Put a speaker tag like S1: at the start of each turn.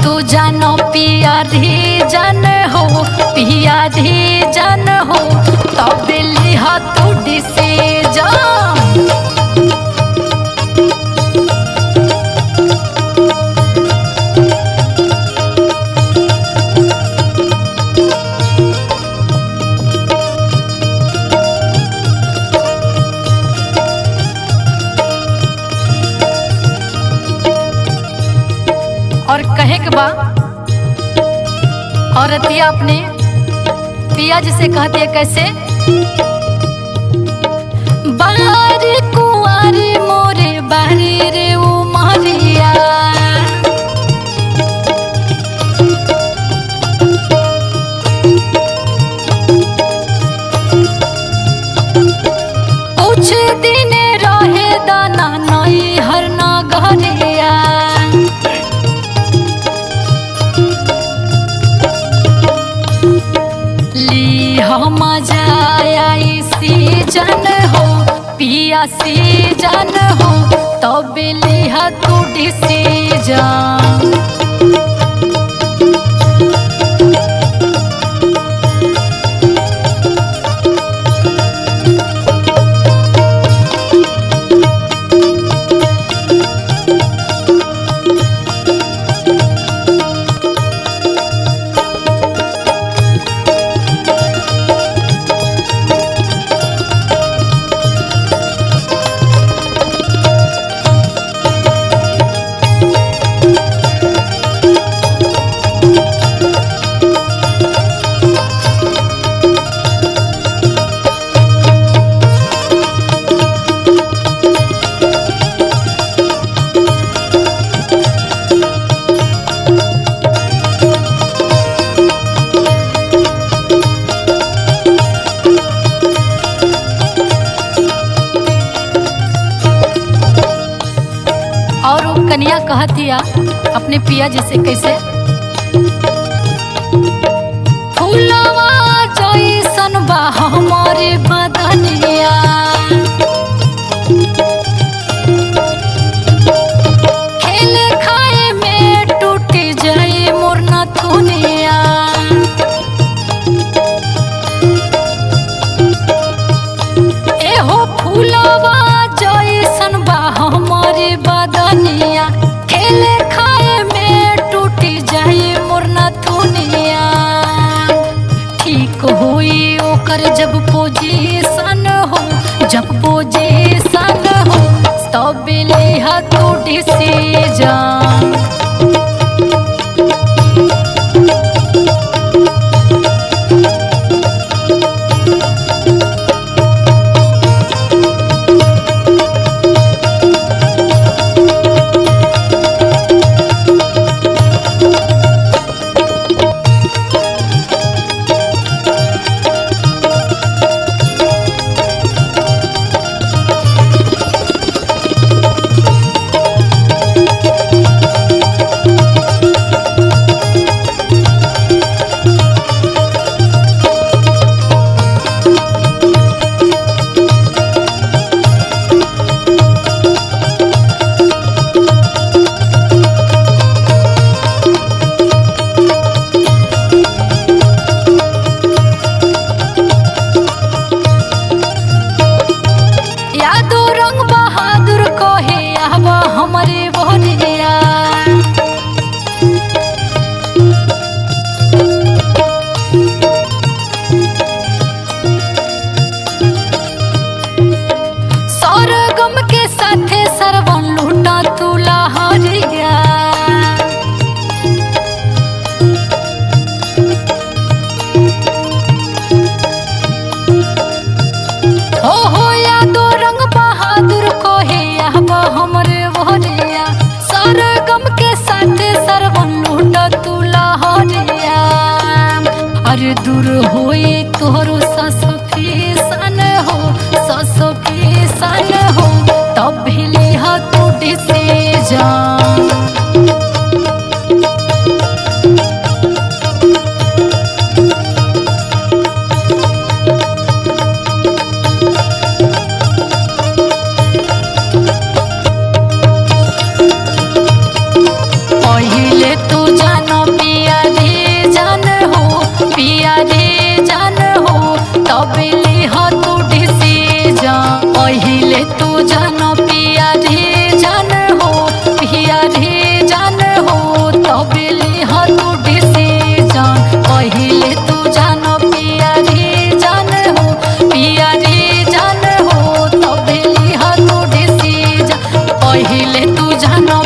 S1: तू जानो पिया धी जन हो, पिया धी जन हो, तब लिहा तू डिसीजन। और कहे के बा औरतिया अपने पिया जिसे कहती है कैसे, बारी कुंवारी मोरे बारी रे उमरिया, कुछ दिन रहे दाना नई हर नगरिया, मजा आई सीजन हो, पिया सीजन हो, तब लिहा तू डिसीजन। और वो कन्या कहतिया अपने पिया जी से कैसे, फूलवा जैसन बा हमारे बदनिया, खेल खाए में टूट जाए मोर नथुनिया, एहो फूलवा जैसन बा हमारे बदनिया, खेले खाए में टूट जाए मोर नथुनिया, ठीक हुई ओकर जब पोजीशन हो, जब पोजीशन हो, तब लिहा तू डिसीजन। दूर होए तोहरो ससुफी सन हो, ससुफी सन हो, तब भी जानो